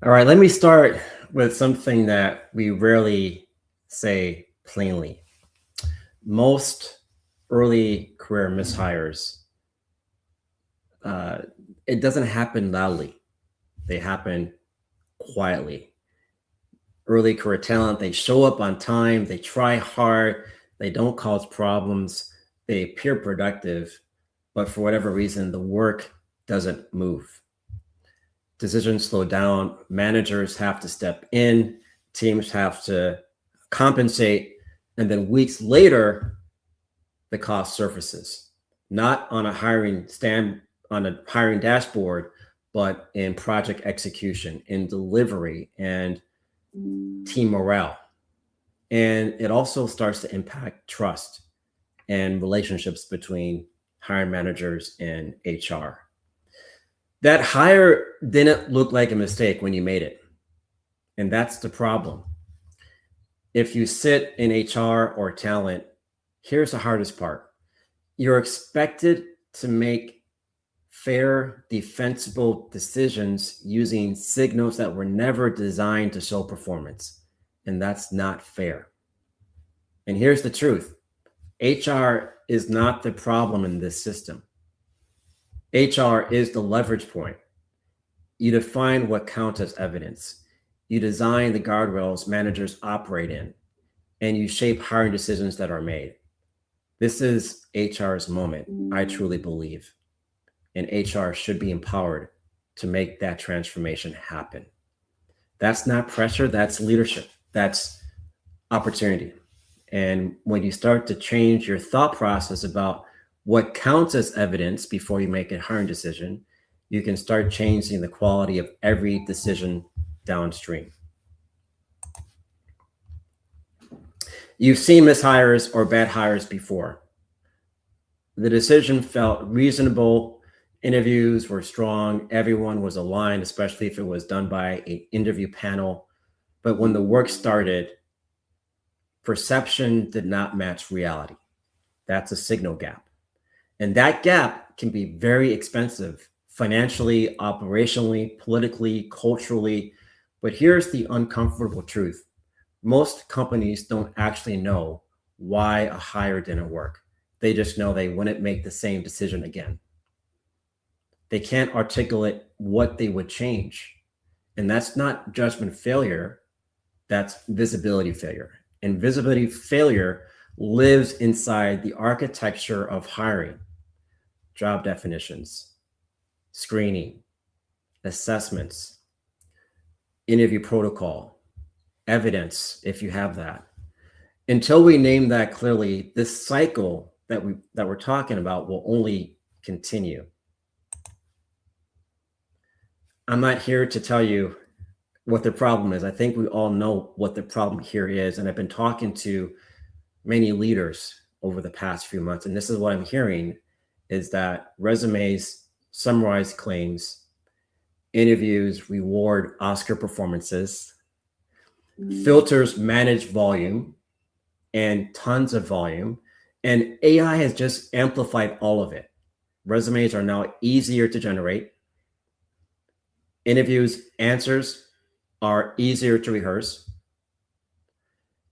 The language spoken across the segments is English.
All right, let me start with something that we rarely say plainly. Most early career mishires, uh, it doesn't happen loudly. They happen quietly. Early career talent, they show up on time, they try hard, they don't cause problems, they appear productive, but for whatever reason, the work doesn't move. Decisions slow down, managers have to step in, teams have to compensate, and then weeks later, the cost surfaces. Not on a hiring dashboard, but in project execution, in delivery, and team morale. And it also starts to impact trust and relationships between hiring managers and HR. That hire didn't look like a mistake when you made it. And that's the problem. If you sit in HR or talent, here's the hardest part. You're expected to make fair, defensible decisions using signals that were never designed to show performance. And that's not fair. And here's the truth. HR is not the problem in this system. HR is the leverage point. You define what counts as evidence. You design the guardrails managers operate in, and you shape hiring decisions that are made. This is HR's moment, I truly believe. And HR should be empowered to make that transformation happen. That's not pressure, that's leadership, that's opportunity. And when you start to change your thought process about what counts as evidence before you make a hiring decision, you can start changing the quality of every decision downstream. You've seen mishires or bad hires before. The decision felt reasonable. Interviews were strong. Everyone was aligned, especially if it was done by an interview panel. But when the work started, perception did not match reality. That's a signal gap. And that gap can be very expensive financially, operationally, politically, culturally. But here's the uncomfortable truth. Most companies don't actually know why a hire didn't work. They just know they wouldn't make the same decision again. They can't articulate what they would change. And that's not judgment failure, that's visibility failure. And visibility failure lives inside the architecture of hiring, job definitions, screening, assessments, interview protocol, evidence, if you have that. Until we name that clearly, this cycle that we're talking about will only continue. I'm not here to tell you what the problem is. I think we all know what the problem here is. And I've been talking to many leaders over the past few months. And this is what I'm hearing is that resumes summarize claims, interviews reward Oscar performances, filters manage volume and tons of volume. And AI has just amplified all of it. Resumes are now easier to generate. Interviews answers are easier to rehearse.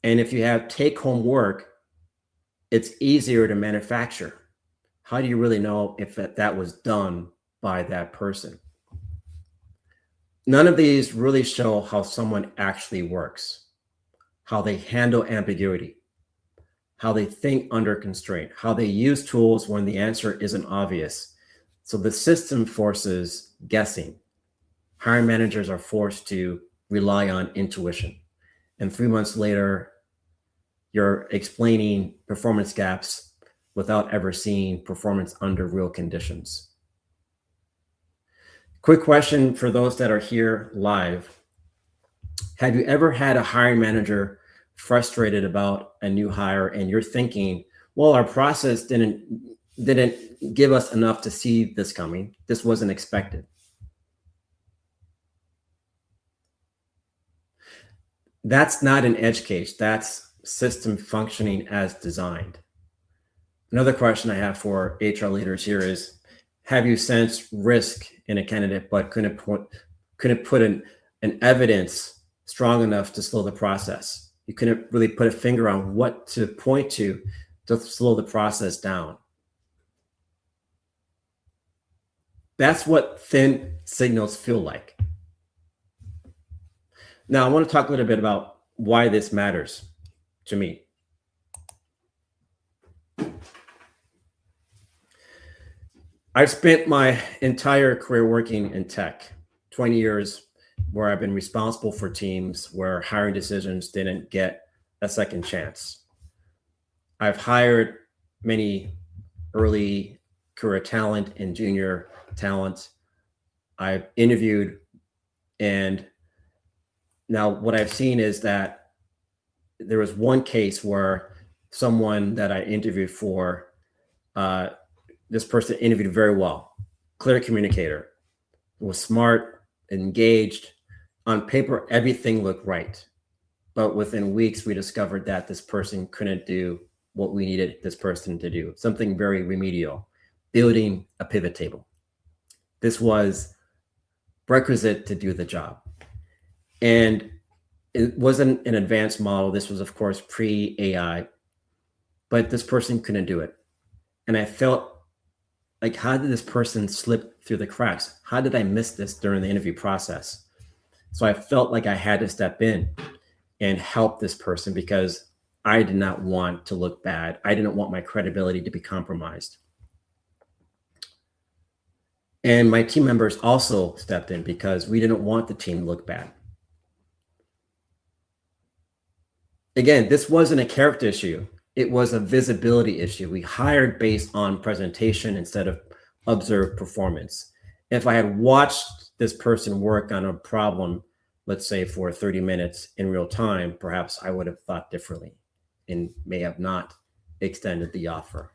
And if you have take-home work, it's easier to manufacture. How do you really know if that was done by that person? None of these really show how someone actually works, how they handle ambiguity, how they think under constraint, how they use tools when the answer isn't obvious. So the system forces guessing. Hiring managers are forced to rely on intuition. And 3 months later, you're explaining performance gaps without ever seeing performance under real conditions. Quick question for those that are here live. Have you ever had a hiring manager frustrated about a new hire and you're thinking, well, our process didn't give us enough to see this coming. This wasn't expected. That's not an edge case. That's system functioning as designed. Another question I have for HR leaders here is, have you sensed risk in a candidate but couldn't put and evidence strong enough to slow the process. You couldn't really put a finger on what to point to slow the process down. That's what thin signals feel like. Now, I want to talk a little bit about why this matters to me. I've spent my entire career working in tech, 20 years, where I've been responsible for teams where hiring decisions didn't get a second chance. I've hired many early career talent and junior talent. I've interviewed, and now what I've seen is that there was one case where someone that I interviewed for, this person interviewed very well, clear communicator, was smart, engaged. On paper, everything looked right. But within weeks, we discovered that this person couldn't do what we needed this person to do, something very remedial, building a pivot table. This was requisite to do the job. And it wasn't an advanced model. This was, of course, pre-AI, but this person couldn't do it. And I felt like, how did this person slip through the cracks? How did I miss this during the interview process? So I felt like I had to step in and help this person because I did not want to look bad. I didn't want my credibility to be compromised. And my team members also stepped in because we didn't want the team to look bad. Again, this wasn't a character issue. It was a visibility issue. We hired based on presentation instead of observed performance. If I had watched this person work on a problem, let's say for 30 minutes in real time, perhaps I would have thought differently and may have not extended the offer.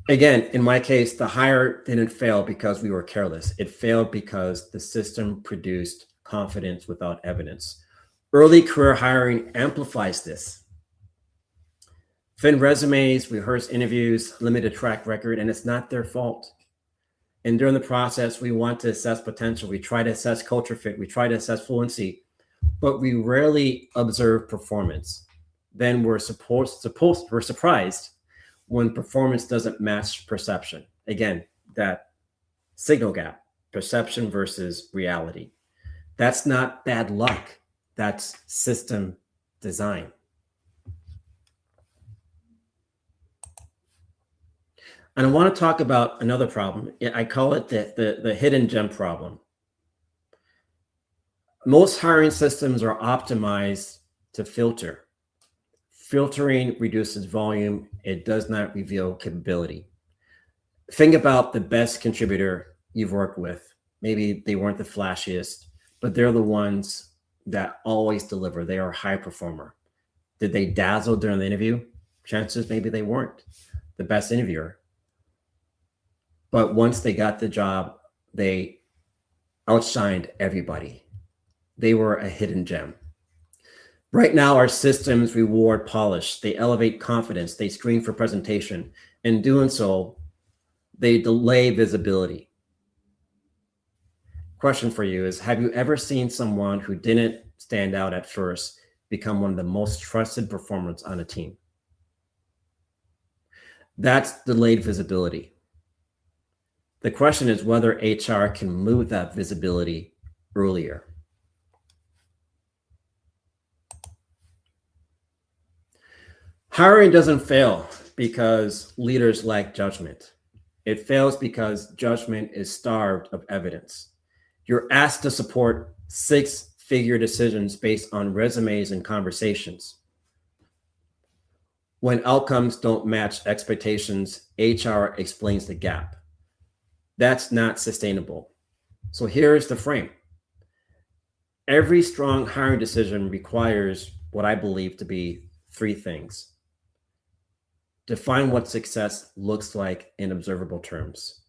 Again, in my case, the hire didn't fail because we were careless. It failed because the system produced confidence without evidence. Early career hiring amplifies this. Thin resumes, rehearsed interviews, limited track record, and it's not their fault. And during the process, we want to assess potential. We try to assess culture fit. We try to assess fluency, but we rarely observe performance. Then we're surprised when performance doesn't match perception. Again, that signal gap, perception versus reality. That's not bad luck. That's system design. And I want to talk about another problem. I call it the hidden gem problem. Most hiring systems are optimized to filter. Filtering reduces volume. It does not reveal capability. Think about the best contributor you've worked with. Maybe they weren't the flashiest, but they're the ones that always deliver. They are a high performer. Did they dazzle during the interview? Chances maybe they weren't the best interviewer. But once they got the job, they outshined everybody. They were a hidden gem. Right now, our systems reward polish. They elevate confidence. They screen for presentation. In doing so, they delay visibility. Question for you is, have you ever seen someone who didn't stand out at first become one of the most trusted performers on a team? That's delayed visibility. The question is whether HR can move that visibility earlier. Hiring doesn't fail because leaders lack judgment. It fails because judgment is starved of evidence. You're asked to support six-figure decisions based on resumes and conversations. When outcomes don't match expectations, HR explains the gap. That's not sustainable. So here's the frame. Every strong hiring decision requires what I believe to be three things. Define what success looks like in observable terms.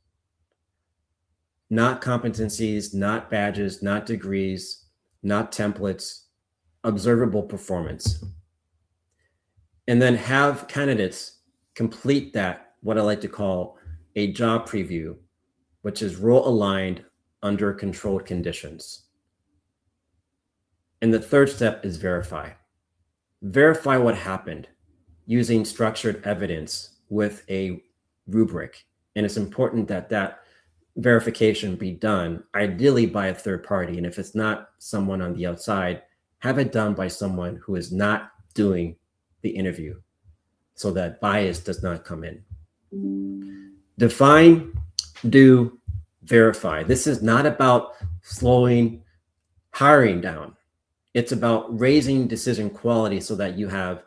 Not competencies, not badges, not degrees, not templates, observable performance. And then have candidates complete that, what I like to call a job preview, which is role aligned under controlled conditions. And the third step is verify. Verify what happened using structured evidence with a rubric. And it's important that that verification be done ideally by a third party. And if it's not someone on the outside, have it done by someone who is not doing the interview so that bias does not come in. Define, do, verify. This is not about slowing hiring down. It's about raising decision quality so that you have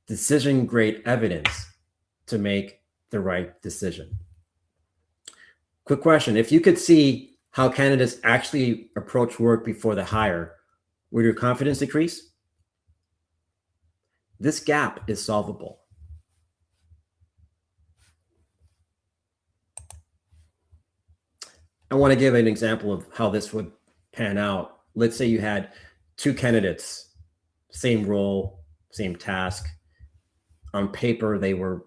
decision grade evidence to make the right decision. Quick question. If you could see how candidates actually approach work before the hire, would your confidence decrease? This gap is solvable. I want to give an example of how this would pan out. Let's say you had two candidates, same role, same task. On paper, they were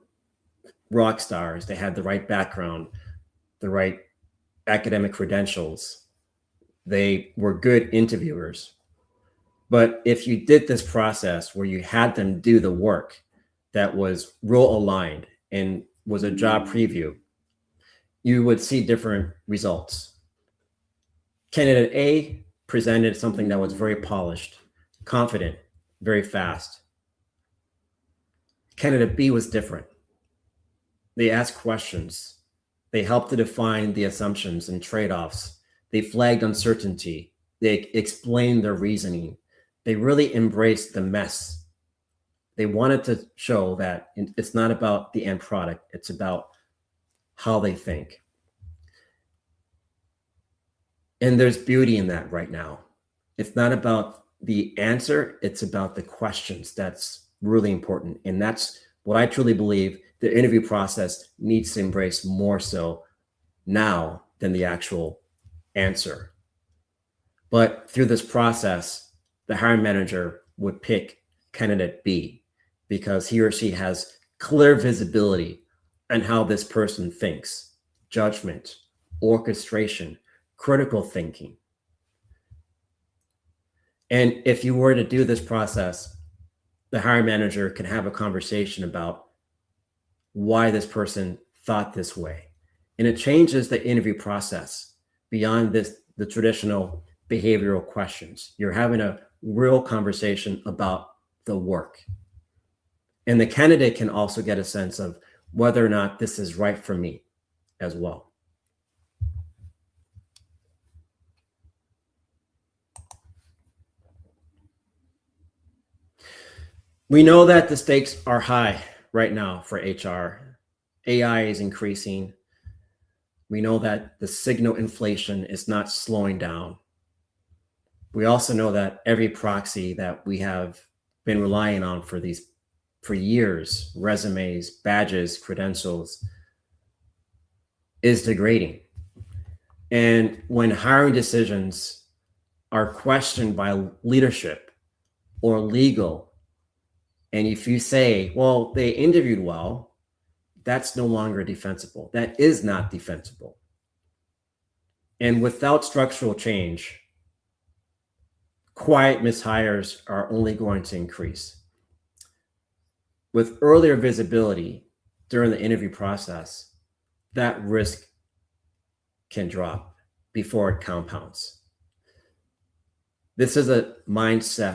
rock stars. They had the right background, the right academic credentials. They were good interviewers. But if you did this process where you had them do the work that was role aligned and was a job preview, you would see different results. Candidate A presented something that was very polished, confident, very fast. Candidate B was different. They asked questions. They helped to define the assumptions and trade-offs. They flagged uncertainty. They explained their reasoning. They really embraced the mess. They wanted to show that it's not about the end product. It's about how they think. And there's beauty in that right now. It's not about the answer. It's about the questions. That's really important. And that's what I truly believe the interview process needs to embrace more so now than the actual answer. But through this process, the hiring manager would pick candidate B because he or she has clear visibility on how this person thinks, judgment, orchestration, critical thinking. And if you were to do this process, the hiring manager can have a conversation about why this person thought this way. And it changes the interview process beyond the traditional behavioral questions. You're having a real conversation about the work. And the candidate can also get a sense of whether or not this is right for me as well. We know that the stakes are high right now for HR. AI is increasing. We know that the signal inflation is not slowing down. We also know that every proxy that we have been relying on for years, resumes, badges, credentials, is degrading. And when hiring decisions are questioned by leadership or legal, and if you say, well, they interviewed well, that's no longer defensible. That is not defensible. And without structural change, quiet mishires are only going to increase. With earlier visibility during the interview process, that risk can drop before it compounds. This is a mindset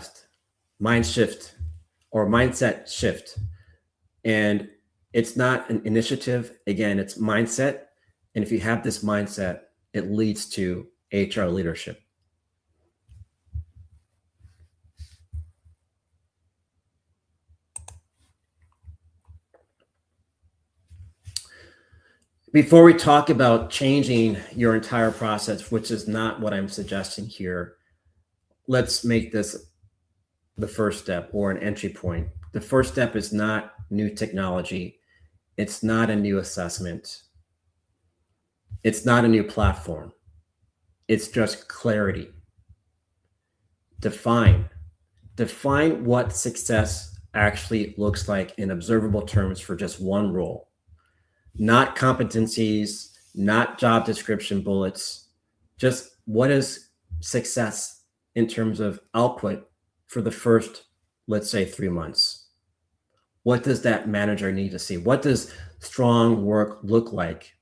shift. And it's not an initiative. Again, it's mindset. And if you have this mindset, it leads to HR leadership. Before we talk about changing your entire process, which is not what I'm suggesting here, let's make this the first step or an entry point. The first step is not new technology. It's not a new assessment. It's not a new platform. It's just clarity. Define what success actually looks like in observable terms for just one role. Not competencies, not job description bullets, just what is success in terms of output for the first, let's say, 3 months. What does that manager need to see? What does strong work look like?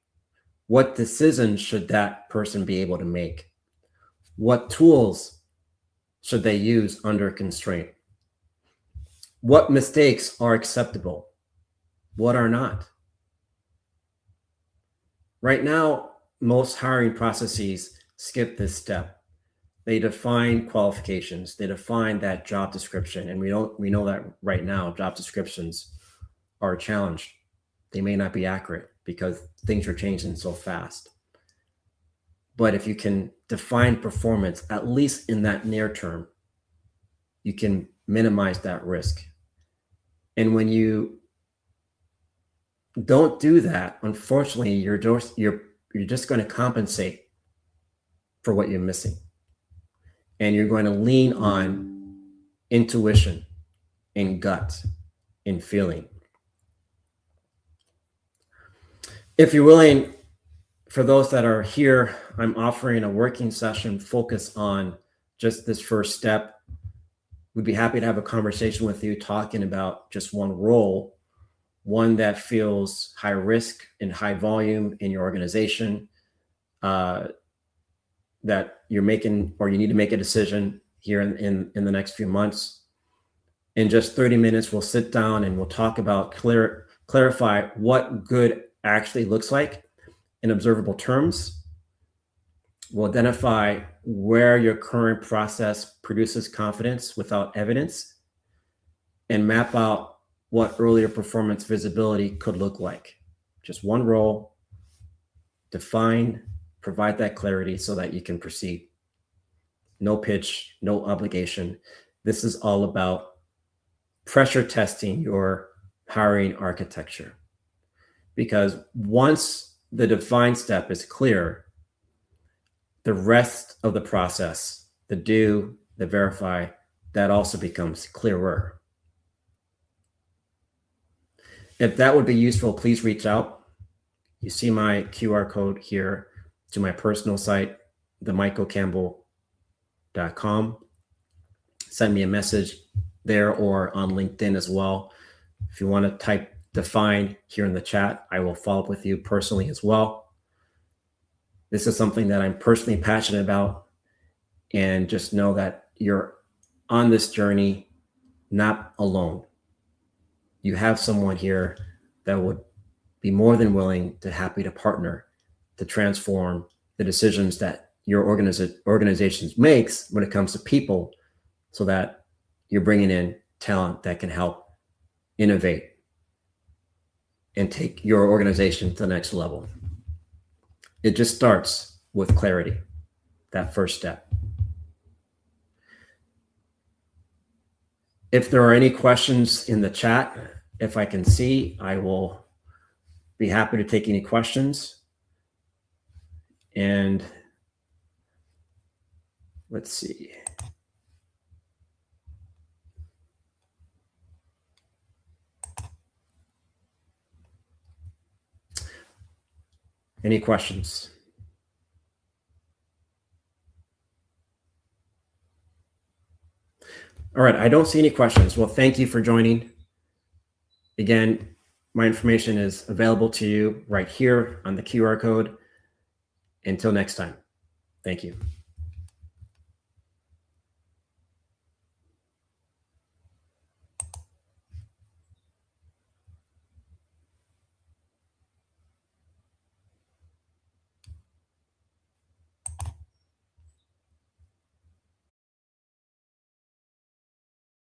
What decisions should that person be able to make? What tools should they use under constraint? What mistakes are acceptable? What are not? Right now, most hiring processes skip this step. They define qualifications, they define that job description, and we know that right now job descriptions are challenged. They may not be accurate because things are changing so fast. But if you can define performance, at least in that near term, you can minimize that risk. And when you don't do that, unfortunately, you're just going to compensate for what you're missing. And you're going to lean on intuition and gut and feeling. If you're willing, for those that are here, I'm offering a working session focused on just this first step. We'd be happy to have a conversation with you talking about just one role, one that feels high risk and high volume in your organization, that you're making, or you need to make a decision here in the next few months. In just 30 minutes, we'll sit down and we'll talk about clarify what good actually looks like in observable terms. We'll identify where your current process produces confidence without evidence, and map out what earlier performance visibility could look like. Just one role, define, provide that clarity so that you can proceed. No pitch, no obligation. This is all about pressure testing your hiring architecture. Because once the define step is clear, the rest of the process, the do, the verify, that also becomes clearer. If that would be useful, please reach out. You see my QR code here to my personal site, themichaelcampbell.com. Send me a message there or on LinkedIn as well. If you want to type define here in the chat, I will follow up with you personally as well. This is something that I'm personally passionate about, and just know that you're on this journey, not alone. You have someone here that would be more than willing to happy to partner to transform the decisions that your organizations makes when it comes to people, so that you're bringing in talent that can help innovate and take your organization to the next level. It just starts with clarity, that first step. If there are any questions in the chat, if I can see, I will be happy to take any questions. And let's see. Any questions? All right, I don't see any questions. Well, thank you for joining. Again, my information is available to you right here on the QR code. Until next time, thank you.